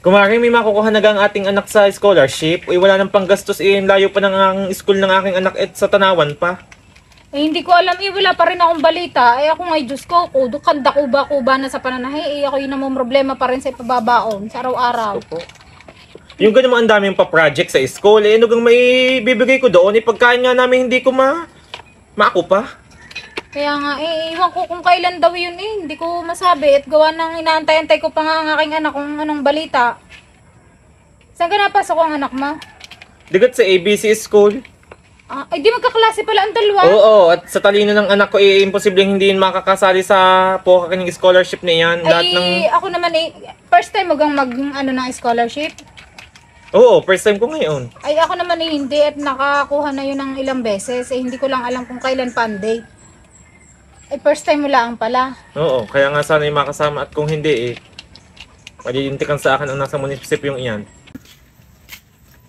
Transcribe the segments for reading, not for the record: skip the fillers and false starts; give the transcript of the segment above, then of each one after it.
Kumari may makukuha na ang ating anak sa scholarship, wala nang panggastos layo pa ng ang school ng aking anak sa Tanawan pa. Hindi ko alam wala pa rin akong balita. Ako nga, Diyos ko, kanda kuba na sa pananahe. Ako yun namang problema pa rin sa ipababaon sa araw-araw. Yung ganun ang daming pa-project sa school, ano gang may bibigay ko doon, pagkain nga namin hindi ko maakupa. Kaya nga, iwan ko kung kailan daw yun hindi ko masabi. At gawa ng inaantay-antay ko pa nga ang aking anak kung anong balita. Saan ka napasok ang anak mo? Digat sa ABC school. Ay, di magkaklase pala ang dalawa. Oo, at sa talino ng anak ko, imposibleng hindi yun makakasali sa kaning scholarship na yan. Ako naman first time mo gang ng scholarship? Oo, first time ko ngayon. Ay, ako naman hindi at nakakuha na yun ng ilang beses. Hindi ko lang alam kung kailan pa ang date. Ay, first time mo lang pala. Oo, kaya nga sana yung makasama at kung hindi malilintikan sa akin ang nasa munisipiong iyan.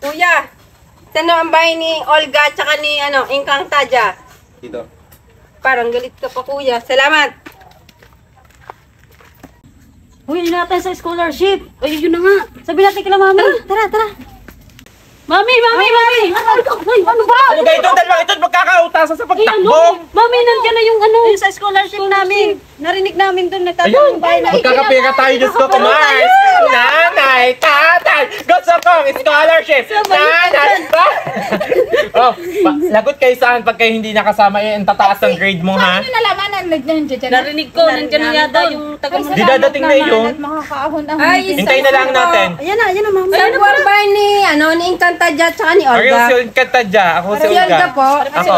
Kuya, saan ang bahay ni Olga at saka ni Ingkang Tadya? Dito. Parang galit ka pa kuya. Salamat. Uy, yun natin sa scholarship. Ay, yun na nga. Sabi natin kila mami. Tara. Mami! Ano ba? Ano ba ito? Dalawang ito magkakautasan sa pagtakbo. Mami, nandiyan na yung sa scholarship namin. Narinig namin doon Ayun, magkakapira tayo, Diyos ko, kumain. Nanay, tatay, gusto kong scholarship. Nanay, lagot kayo saan pag kayo hindi nakasama ang tataas ang grade mo, ha? Paano nalaman na nandiyan? Narinig ko, nandiyan na yata yung taga Di dadating na yun. Hintayin na lang natin. Ayan na, mami. Saan po ang bahay ni Ingkang Tadya at saka ni Are you Olga? si Ingkang Tadya? Ako si Si Olga Olga. po. Ako.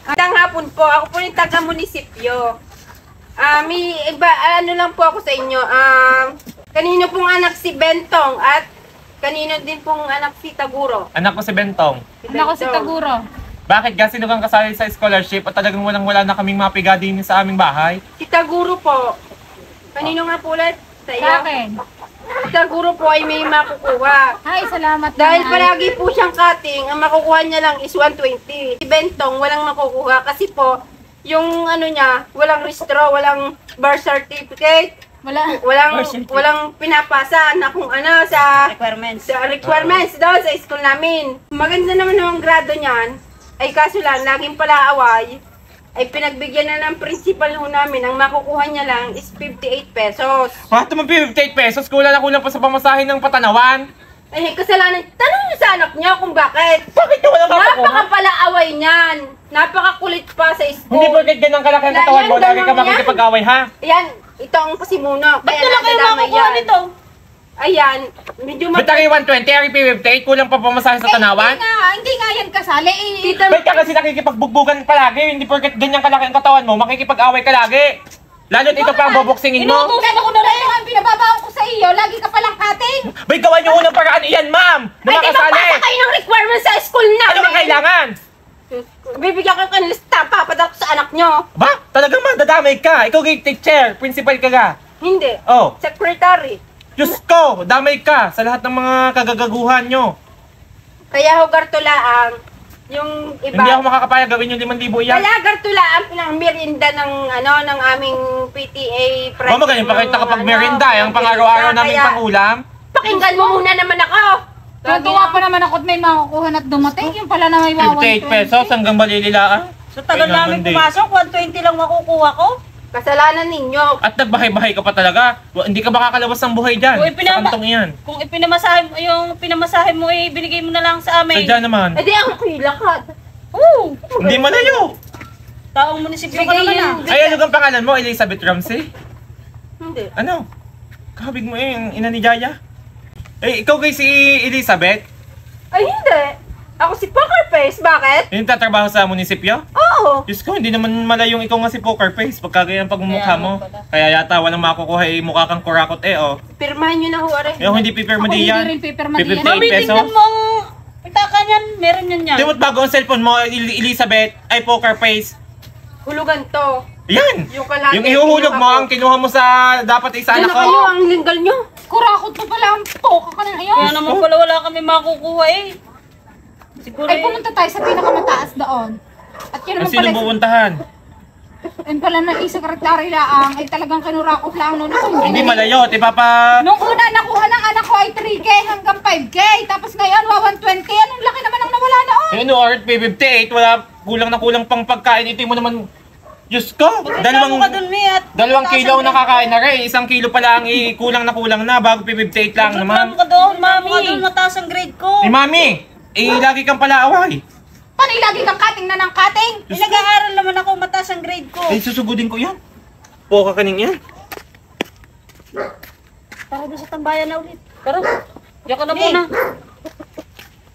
Magandang hapon po. Ako po yung taga-munisipyo. May iba, lang po ako sa inyo. Kanino pong anak si Bentong at kanino din pong anak si Taguro? Anak ko si Bentong. Ako si Taguro. Bakit kasi nung kang kasali sa scholarship at talagang wala na kaming mapiga din sa aming bahay? Si Taguro po. Kanino nga po ulit? Sa iyo? Sa akin. Si Taguro po ay may makukuha. Ay, salamat Dahil naman. palagi po siyang cutting, ang makukuha niya lang is 120. Si Bentong walang makukuha kasi po, yung niya, walang restro, walang birth certificate, walang pinapasa na kung sa requirements daw sa school namin. Maganda naman ang grado niyan, ay kaso lang, laging palaaway, ay pinagbigyan na ng principal ho namin, ang makukuha niya lang is 58 pesos. Bakit naman 58 pesos? Kulang pa sa pamasahin ng Patanawan. Eh, kasalanan, tanong niyo sa anak niya kung bakit. Bakit ka walang makukuha? Napakapalaaway niyan. Napakakulit pa sa school. Hindi porket ganyan kalaki ang katawan mo, lagi ka makikipag-away, ha? Ayan, ito ang pasimuno. Ba't na lang kayo makukuha nito? Ayan, medyo Ba't ari 120, ari 58, kulang pa pamasahin sa Tanawan? Hindi nga yan kasali Tita, Ba't ka kasi nakikipagbugbugan palagi? Hindi porket ganyan kalaki ang katawan mo, makikipag-away ka lagi. Lalo't ito pa ang boboksingin mo. Kaya ko na lang ang pinababaon ko sa iyo. Lagi ka palang cutting. Ba't gawa niyo unang paraan iyan, ma'am? Na ay, di makasali. magpasa kayo ng requirements sa school namin. Ano ba kailangan? Bibigyan ko ng lista, papadala ko sa anak nyo. Ba? Talagang madadamay ka. Ikaw kay teacher, principal ka ga. Hindi. Oh. Secretary. Diyos ko, damay ka sa lahat ng mga kagagaguhan nyo. Kaya ho gartulaang, yung iba. Hindi ako makakapayag gawin yung 5,000 iyan. Kaya gartulaang pinang-merienda ng aming PTA O magaling pa kita kapag merinda, yung pang-araw-araw namin pangulam. Pakinggan mo muna naman ako. Tutuwa pa naman ako at may makukuha na dumating. Yung pala na may 58 pesos hanggang malililaan. Sa tagal namin pumasok, 120 lang makukuha ko. Kasalanan ninyo. At nagbahay-bahay ka pa talaga. Hindi ka makakalabas ng buhay dyan. Kung Sa kantong iyan. Kung pinamasahe mo, binigay mo na lang sa amin. Sadya naman. Eh di ako kilakad. Oo. Hindi malayo. Taong munisipyo ka Bigay naman yun. Ay, ano kang pangalan mo? Elizabeth Ramsey? Hindi. Ano? Kabig mo yung ina ni Jaya? Eh, ikaw kay si Elizabeth? Ay hindi. Ako si Poker Face. Bakit? Yung tatrabaho sa munisipyo? Oo. Diyos ko, hindi naman malayong ikaw nga si Poker Face pagka ganyan pagmumukha mo. Kaya yata walang makukuha mukha kang kurakot oh. Pirmahan nyo na ho, are. Yung hindi pipirma Ako di hindi yan. rin pipirma di 58 yan. Mami, peso. tingnan mo ang pitaka niyan. Meron yan yan. Di mo't bago ang cellphone mo, Elizabeth, ay Poker Face. Hulugan to. Yan! Yung kalahati, Yung ihuhulog mo, kinuha ko. ang kinuha mo sa dapat isa Yan anak na kayo, ko. ang linggal nyo. Kurakot mo pala ang toka ka na Kaya ngayon. naman pala wala kami makukuha eh. Siguro Ay, pumunta tayo sa pinakamataas doon. At yun Ang naman sino pala, pupuntahan? yun pala na sekretary laang, ay talagang kinurakot lang noon. Hindi malayo, di papa... Nung una nakuha ng anak ko ay 3 or 58, wala, kulang na kulang pang pagkain. Ito mo naman, Diyos ko, Reklamo ka dun, Mi, at dalawang kilo nakakain na rin. 1 kilo pa lang, kulang na bago 58 lang naman. reklamo ka doon, Mami. Mataas ang grade ko. Mami, lagi kang pala away. Paano yung lagi kang cutting na ng cutting? Nag-aaral naman ako, mataas ang grade ko. Susugudin ko yan. Poka ka yan. Tara doon sa tambayan na ulit. Tara. Diyan ka na Hey. muna.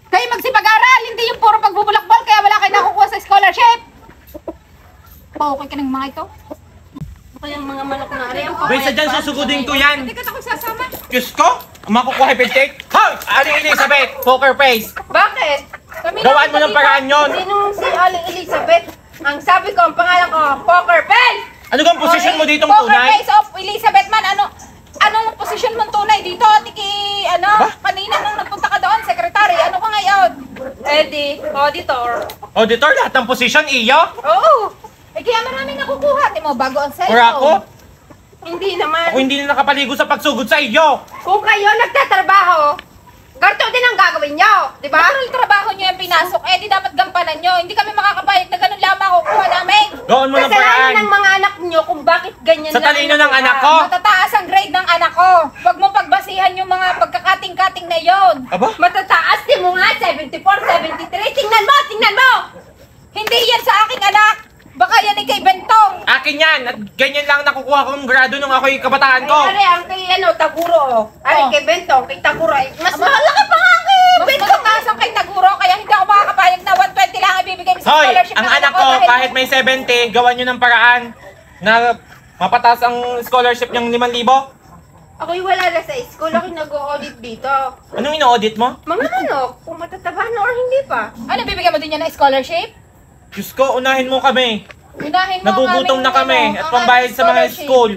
Kayo magsipag-aral, hindi yung puro pagbubulakbol kaya wala kayo nakukuha sa scholarship. Okay ka ng mga ito. Kayang mga manok na rin. Wait, sa dyan susugudin ko yan. Hindi ka na sasama. Diyos ko, makukuha 58. Hoy! Aling Elizabeth, poker face. Bakit? Kami Gawaan mo ng paraan yon. Sinong si Aling Elizabeth? Ang sabi ko, ang pangalan ko, Poker Face! Ano bang posisyon mo ditong Poker tunay? face of Elizabeth man, anong posisyon mong tunay dito? Kanina nung nagpunta ka doon, secretary, ano ka ngayon? Eddie, auditor. Auditor, lahat ng posisyon, iyo? Oo! Eh kaya maraming nakukuha, di mo, bago ang cellphone. Or ako? Hindi naman. Ako hindi na nakapaligo sa pagsugod sa iyo. Kung kayo nagtatrabaho, ganito din ang gagawin nyo, di ba? Pero yung trabaho nyo yung pinasok, di dapat gampanan nyo. Hindi kami makakapayag na ganun lamang kukuha namin. Gawin mo ng Kasalanan paraan. ng mga anak nyo kung bakit ganyan Sa lang talino ang ng nakuha. anak ko. Matataas ang grade ng anak ko. Huwag mo pagbasihan yung mga pagkakating-kating na yon. Aba? Matataas din mo nga, 74, 73. Tingnan mo, tingnan mo! Hindi yan sa aking anak. Baka yan ay kay Bentong. Akin yan. At ganyan lang nakukuha kong grado nung ako'y kabataan ko. Ay, ang kay Taguro, oh. Ay, Oh. kay Bento, kay Taguro. Ay, mas Aba, malaki pa nga kay Mas Bento. matataas ang kay Taguro, kaya hindi ako makakapayag na 120 lang ang ibibigay mo sa Hoy, scholarship ang ng anak ko, dahil- kahit may 70, gawan nyo ng paraan na mapataas ang scholarship niyang 5,000. Ako'y wala na sa school, ako'y nag-audit dito. Anong ino-audit mo? Mga manok, kung matataba na or hindi pa. Ano, bibigyan mo din yan ng scholarship? Diyos ko, unahin mo kami. Unahin mo Nagugutom na kami at pambayad sa mga school.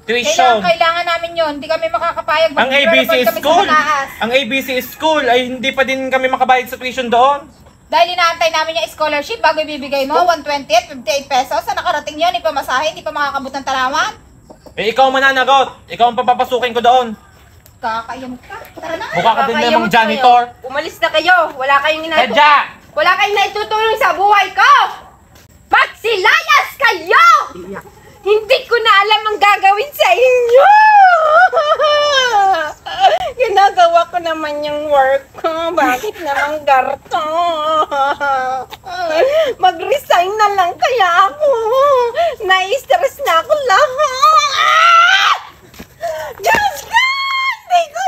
Tuition. Kailangan namin yun. Hindi kami makakapayag. Ang ABC Mag-enroll kami school, sa mataas. ang ABC school ay hindi pa din kami makabayad sa tuition doon. Dahil inaantay namin yung scholarship bago ibibigay mo, 120 at 58 pesos. Sa nakarating yun, ipamasahe, hindi pa makakabot ng talawan. Eh, ikaw mananagot. Ikaw ang papapasukin ko doon. Kakayam ka. Tara na. Mukha ka din namang Kakayamot janitor. kayo. Umalis na kayo. Wala kayong Kadya! Wala kayong naitutulong sa buhay ko! Magsilayas kayo! Hindi ko na alam ang gagawin sa inyo! Ginagawa ko naman yung work ko. Bakit naman garto? Mag-resign na lang kaya ako. Na-stress na ako lahat. Diyos ko! Hindi ko